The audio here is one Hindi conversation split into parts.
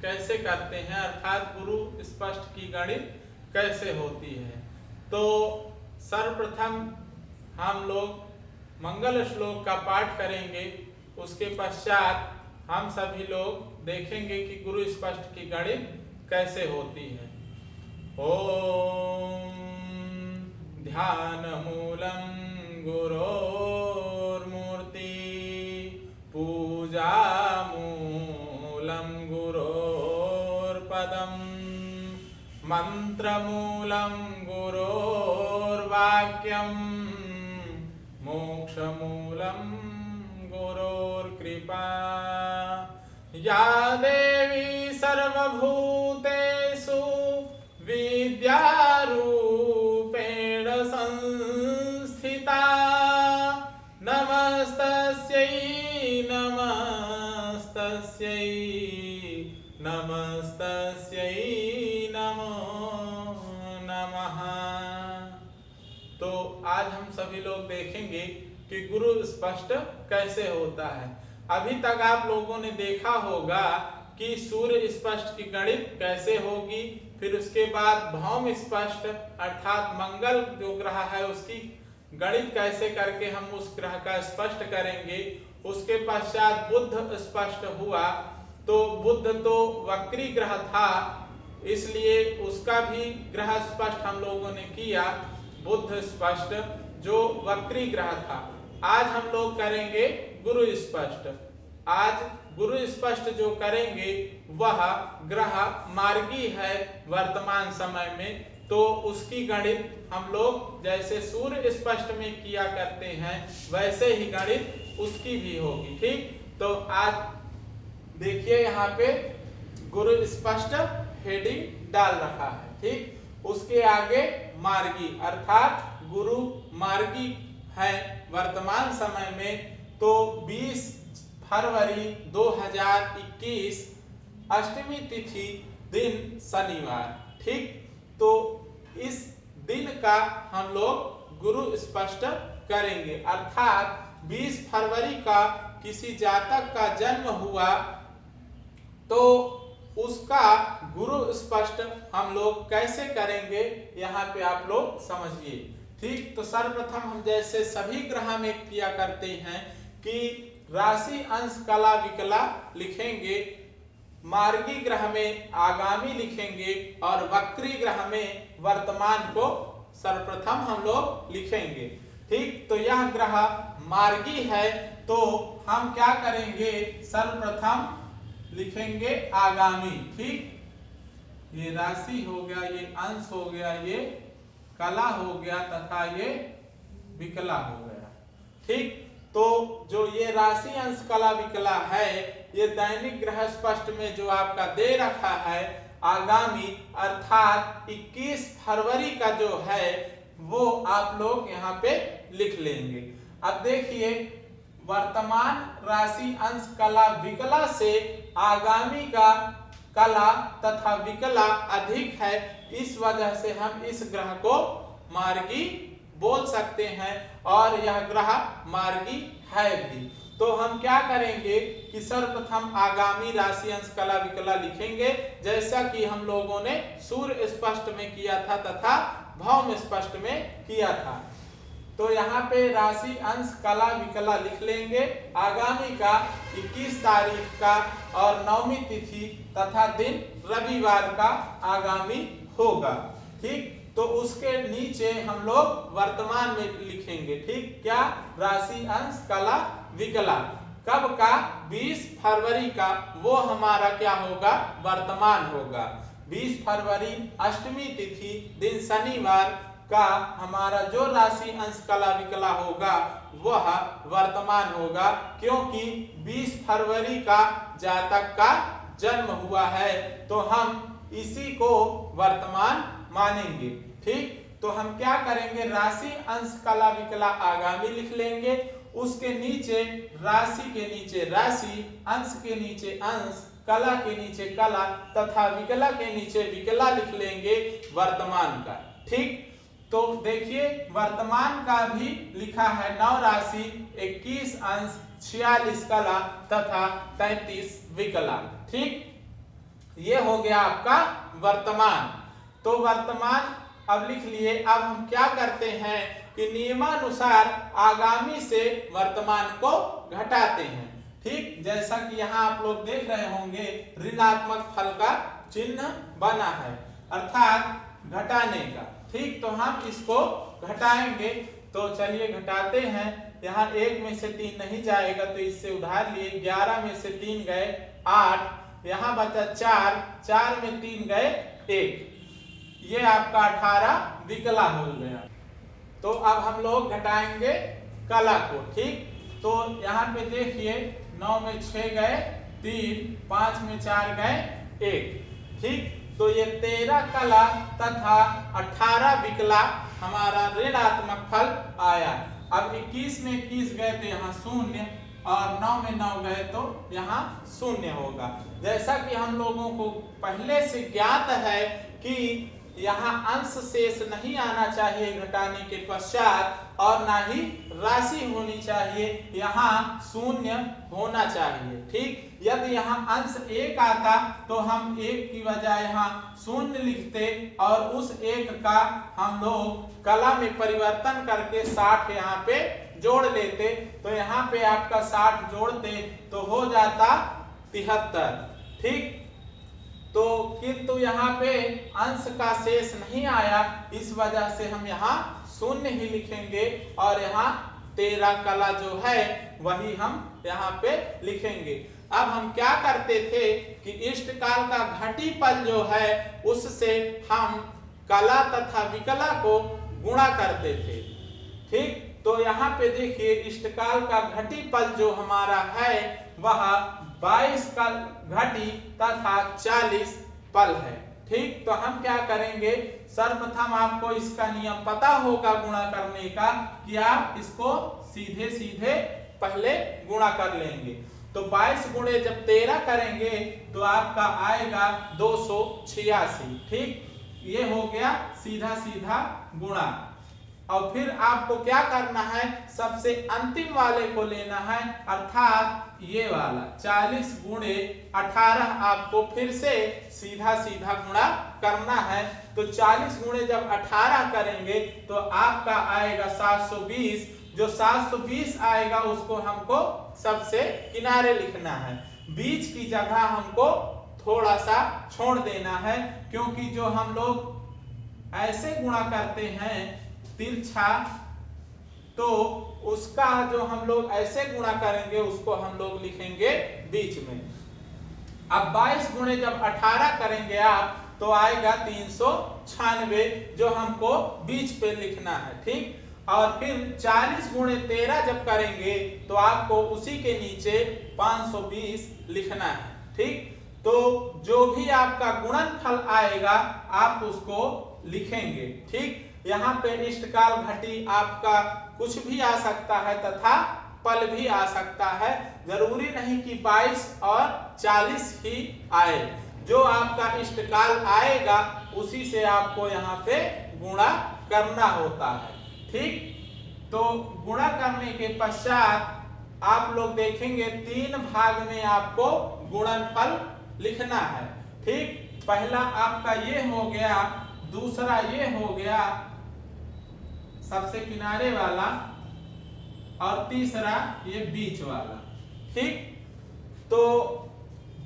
कैसे करते हैं, अर्थात गुरु स्पष्ट की गणित कैसे होती है। तो सर्वप्रथम हम लोग मंगल श्लोक का पाठ करेंगे, उसके पश्चात हम सभी लोग देखेंगे कि गुरु स्पष्ट की गणित कैसे होती है। ओम ध्यान मूलम गुरोर्मूर्ति पूजा मूलम गुरोर्पदम मंत्रमूलम गुरोर्वाक्यम मोक्षमूलम गुरोर्कृपा। या देवी सर्वभूतेषु विद्यारूपेण संस्थिता नमस्तस्यै नमस्तस्यै नमस्तस्यै नमो नमः। तो आज हम सभी लोग देखेंगे कि गुरु स्पष्ट कैसे होता है। अभी तक आप लोगों ने देखा होगा कि सूर्य स्पष्ट की गणित कैसे होगी, फिर उसके बाद भौम स्पष्ट अर्थात मंगल जो ग्रह है उसकी गणित कैसे करके हम उस ग्रह का स्पष्ट करेंगे। उसके पश्चात बुध स्पष्ट हुआ, तो बुध तो वक्री ग्रह था, इसलिए उसका भी ग्रह स्पष्ट हम लोगों ने किया, बुध स्पष्ट जो वक्री ग्रह था। आज हम लोग करेंगे गुरु स्पष्ट। आज गुरु स्पष्ट जो करेंगे वह ग्रह मार्गी है वर्तमान समय में, तो उसकी गणित हम लोग जैसे सूर्य स्पष्ट में किया करते हैं वैसे ही गणित उसकी भी होगी। ठीक, तो आज देखिए यहाँ पे गुरु स्पष्ट हेडिंग डाल रखा है। ठीक, उसके आगे मार्गी अर्थात गुरु मार्गी है वर्तमान समय में। तो 20 फरवरी 2021 अष्टमी तिथि दिन शनिवार। ठीक, तो इस दिन का हम लोग गुरु स्पष्ट करेंगे, अर्थात 20 फरवरी का किसी जातक का जन्म हुआ तो उसका गुरु स्पष्ट हम लोग कैसे करेंगे, यहाँ पे आप लोग समझिए। ठीक, तो सर्वप्रथम हम जैसे सभी ग्रह में किया करते हैं कि राशि अंश कला विकला लिखेंगे, मार्गी ग्रह में आगामी लिखेंगे और वक्री ग्रह में वर्तमान को सर्वप्रथम हम लोग लिखेंगे। ठीक, तो यह ग्रह मार्गी है, तो हम क्या करेंगे, सर्वप्रथम लिखेंगे आगामी। ठीक, ये राशि हो गया, ये अंश हो गया, ये कला हो गया तथा ये विकला हो गया। ठीक, तो जो ये राशि अंश कला विकला है ये दैनिक ग्रह स्पष्ट में जो आपका दे रखा है आगामी अर्थात 21 फरवरी का जो है वो आप लोग यहाँ पे लिख लेंगे। अब देखिए वर्तमान राशि अंश कला विकला से आगामी का कला तथा विकला अधिक है, इस वजह से हम इस ग्रह को मार्गी बोल सकते हैं और यह ग्रह मार्गी है भी। तो हम क्या करेंगे कि सर्वप्रथम आगामी राशि अंश कला विकला लिखेंगे जैसा कि हम लोगों ने सूर्य स्पष्ट में किया था तथा भौम स्पष्ट में किया था। तो यहाँ पे राशि अंश कला विकला लिख लेंगे। आगामी का 21 तारीख का और 9वीं तिथि तथा दिन रविवार का आगामी होगा। ठीक, तो उसके नीचे हम लोग वर्तमान में लिखेंगे। ठीक, क्या, राशि अंश कला विकला कब का, 20 फरवरी का, वो हमारा क्या होगा, वर्तमान होगा। 20 फरवरी अष्टमी तिथि दिन शनिवार का हमारा जो राशि अंश कला विकला होगा वह वर्तमान होगा, क्योंकि 20 फरवरी का जातक का जन्म हुआ है तो हम इसी को वर्तमान मानेंगे। ठीक, तो हम क्या करेंगे, राशि अंश कला विकला आगामी लिख लेंगे, उसके नीचे राशि के नीचे राशि, अंश के नीचे अंश, कला के नीचे कला तथा विकला के नीचे विकला लिख लेंगे वर्तमान का। ठीक, तो देखिए वर्तमान का भी लिखा है 9 राशि, 21 अंश, 46 कला तथा 33 विकला। ठीक, ये हो गया आपका वर्तमान। तो वर्तमान अब लिख लिए। अब हम क्या करते हैं कि नियमानुसार आगामी से वर्तमान को घटाते हैं। ठीक, जैसा कि यहाँ आप लोग देख रहे होंगे ऋणात्मक फल का चिन्ह बना है, अर्थात घटाने का। ठीक, तो हम इसको घटाएंगे। तो चलिए घटाते हैं। यहाँ 1 में से 3 नहीं जाएगा तो इससे उधार लिए। 11 में से 3 गए 8, यहाँ बचा 4, 4 में 3 गए 1, ये आपका 18 विकला हो गया। तो अब हम लोग घटाएंगे कला को। ठीक, तो यहाँ पे देखिए 9 में 6 गए 3, 5 में 4 गए 1। ठीक, तो ये 13 कला तथा 18 विकला हमारा ऋणात्मक फल आया। अब 21 में 21 गए तो यहाँ 0 और 9 में 9 गए तो यहाँ 0 होगा। जैसा कि हम लोगों को पहले से ज्ञात है कि यहाँ अंश शेष नहीं आना चाहिए घटाने के पश्चात, और ना ही राशि होनी चाहिए, यहाँ 0 होना चाहिए। ठीक, यदि यहाँ अंश 1 आता तो हम 1 की बजाय यहाँ 0 लिखते और उस 1 का हम लोग कला में परिवर्तन करके 60 यहाँ पे जोड़ लेते। तो यहाँ पे आपका 60 जोड़ते तो हो जाता 73। ठीक, तो किंतु यहाँ पे अंश का शेष नहीं आया, इस वजह से हम यहाँ 0 ही लिखेंगे और यहाँ 13 कला जो है वही हम यहाँ पे लिखेंगे। अब हम क्या करते थे कि इष्टकाल का घटीपल जो है उससे हम कला तथा विकला को गुणा करते थे। ठीक, तो यहाँ पे देखिए इष्टकाल का घटीपल जो हमारा है वह 22 का घटी तथा 40 पल है। ठीक, तो हम क्या करेंगे, सर्वप्रथम आपको इसका नियम पता होगा गुणा करने का कि आप इसको सीधे सीधे पहले गुणा कर लेंगे। तो 22 गुणे जब 13 करेंगे तो आपका आएगा 286। ठीक, ये हो गया सीधा सीधा गुणा। और फिर आपको क्या करना है, सबसे अंतिम वाले को लेना है, अर्थात ये वाला 40 गुणे 18 आपको फिर से सीधा सीधा गुणा करना है। तो 40 गुणे जब 18 करेंगे तो आपका आएगा 720। जो 720 आएगा उसको हमको सबसे किनारे लिखना है, बीच की जगह हमको थोड़ा सा छोड़ देना है, क्योंकि जो हम लोग ऐसे गुणा करते हैं तिरछा, तो उसका जो हम लोग ऐसे गुणा करेंगे उसको हम लोग लिखेंगे बीच में। अब 22 गुणे जब 18 करेंगे आप तो आएगा 396, जो हमको बीच पे लिखना है। ठीक, और फिर 40 गुणे 13 जब करेंगे तो आपको उसी के नीचे 520 लिखना है। ठीक, तो जो भी आपका गुणनफल आएगा आप उसको लिखेंगे। ठीक, यहाँ पे इष्टकाल घटी आपका कुछ भी आ सकता है तथा पल भी आ सकता है, जरूरी नहीं कि 22 और 40 ही आए। जो आपका इष्टकाल आएगा उसी से आपको यहाँ पे गुणा करना होता है। ठीक, तो गुणा करने के पश्चात आप लोग देखेंगे 3 भाग में आपको गुणनफल लिखना है। ठीक, पहला आपका ये हो गया, दूसरा ये हो गया सबसे किनारे वाला, और तीसरा ये बीच वाला। ठीक, तो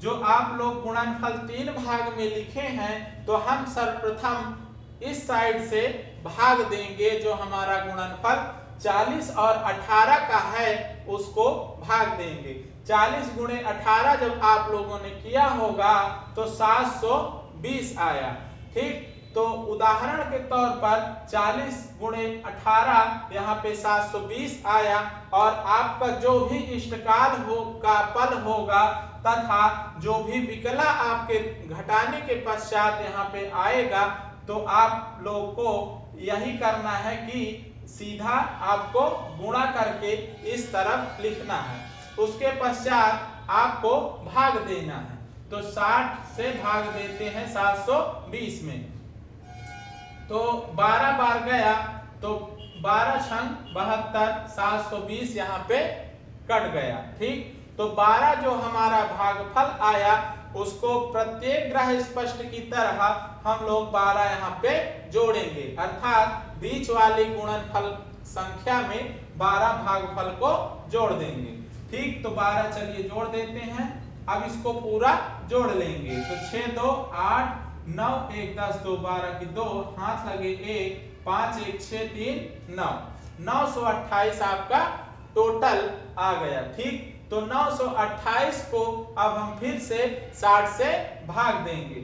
जो आप लोग गुणनफल 3 भाग में लिखे हैं तो हम सर्वप्रथम इस साइड से भाग देंगे। जो हमारा गुणनफल 40 और 18 का है उसको भाग देंगे। 40 गुणे 18 जब आप लोगों ने किया होगा तो 720 आया। ठीक, तो उदाहरण के तौर पर 40 गुणे 18 यहाँ पे 720 आया, और आपका जो भी इष्टकाल हो का पल होगा तथा जो भी विकला आपके घटाने के पश्चात यहाँ पे आएगा, तो आप लोग को यही करना है कि सीधा आपको गुणा करके इस तरफ लिखना है। उसके पश्चात आपको भाग देना है। तो 60 से भाग देते हैं 720 में, तो 12 बार गया तो 12 छंग 72, 720 यहाँ पे कट गया। ठीक, तो 12 जो हमारा भागफल आया उसको प्रत्येक ग्रह स्पष्ट की तरह हम लोग 12 यहाँ पे जोड़ेंगे, अर्थात बीच वाली गुणनफल संख्या में 12 भागफल को जोड़ देंगे। ठीक, तो 12 चलिए जोड़ देते हैं। अब इसको पूरा जोड़ लेंगे, तो 6 2 8 9 1 10 2 12 की 2 हाथ लगे 1 5 1 6 3 9 928 आपका टोटल आ गया। ठीक, तो 928 को अब हम फिर से 60 से भाग देंगे,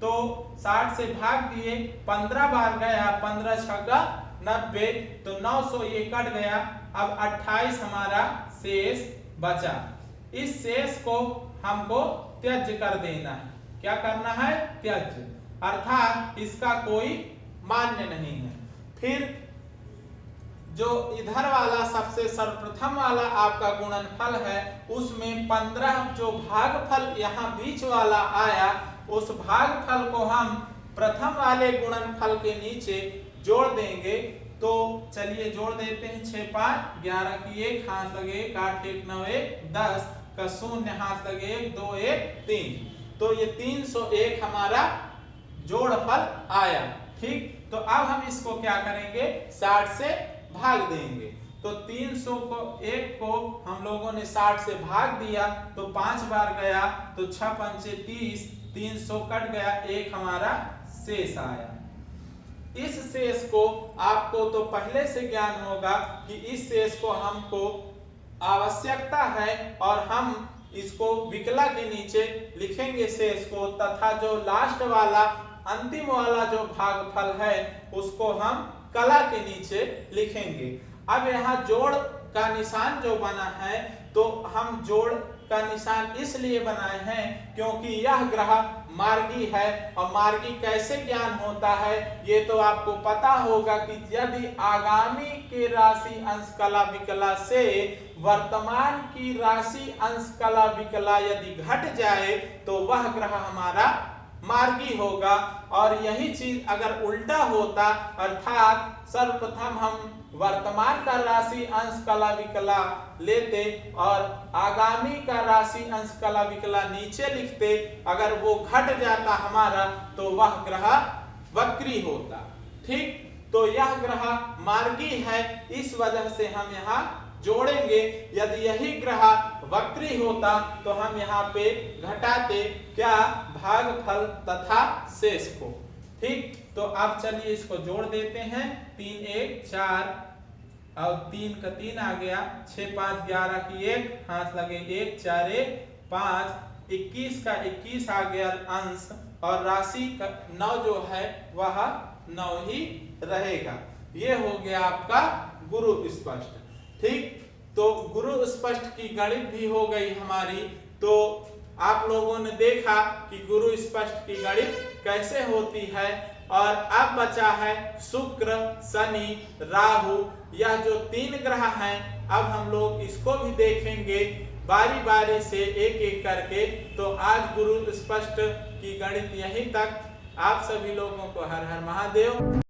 तो 60 से भाग दिए, 15 बार गया, 15 छक्का 90, तो 900 ये कट गया। अब 28 हमारा शेष बचा। इस शेष को हमको त्यज्य कर देना है। क्या करना है? त्यज्य, अर्थात इसका कोई मान्य नहीं है। फिर जो इधर वाला सबसे सर्वप्रथम वाला आपका गुणनफल है, उसमें 15 जो भागफल यहाँ बीच वाला आया, उस भागफल को हम प्रथम वाले गुणनफल के नीचे जोड़ देंगे। तो चलिए जोड़ देते हैं। 6 5 11 की 1 हाथ लगे 1 8 1 9 1 10 का 0 हाथ लगे 1 2 1 3, तो ये 301 हमारा जोड़फल आया। ठीक, तो अब हम इसको क्या करेंगे? 60 से भाग देंगे, तो 300 को 1 को हम लोगों ने 60 से भाग दिया, तो 5 बार गया, तो 6 5 30, 300 कट गया, 1 हमारा शेष आया। इस शेष को आपको तो पहले से ज्ञान होगा कि इस शेष को हमको आवश्यकता है, और हम इसको विकला के नीचे लिखेंगे शेष को, तथा जो लास्ट वाला अंतिम वाला जो भागफल है उसको हम कला के नीचे लिखेंगे। अब यहाँ जोड़ का निशान जो बना है, तो हम जोड़ का निशान इसलिए बनाए हैं क्योंकि यह ग्रह मार्गी है, और मार्गी कैसे ज्ञान होता है ये तो आपको पता होगा कि यदि आगामी के राशि अंश कला विकला से वर्तमान की राशि अंश कला विकला यदि घट जाए तो वह ग्रह हमारा मार्गी होगा। और यही चीज अगर उल्टा होता, अर्थात सर्वप्रथम हम वर्तमान का राशि अंश कला विकला लेते और आगामी का राशि अंश कला विकला नीचे लिखते, अगर वो घट जाता हमारा तो वह ग्रह वक्री होता। ठीक, तो यह ग्रह मार्गी है, इस वजह से हम यहाँ जोड़ेंगे। यदि यही ग्रह वक्री होता तो हम यहाँ पे घटाते क्या? भागफल तथा शेष को। ठीक, तो अब चलिए इसको जोड़ देते हैं। 3 1 4 और 3 का 3 आ गया, 6 5 11 की 1 हाथ लगे 1 4 1 5 21 का 21 आ गया अंश, और राशि का 9 जो है वह 9 ही रहेगा। ये हो गया आपका गुरु स्पष्ट। ठीक, तो गुरु स्पष्ट की गणित भी हो गई हमारी। तो आप लोगों ने देखा कि गुरु स्पष्ट की गणित कैसे होती है। और अब बचा है शुक्र शनि राहु, यह जो 3 ग्रह हैं, अब हम लोग इसको भी देखेंगे बारी बारी से एक एक करके। तो आज गुरु स्पष्ट की गणित यहीं तक। आप सभी लोगों को हर हर महादेव।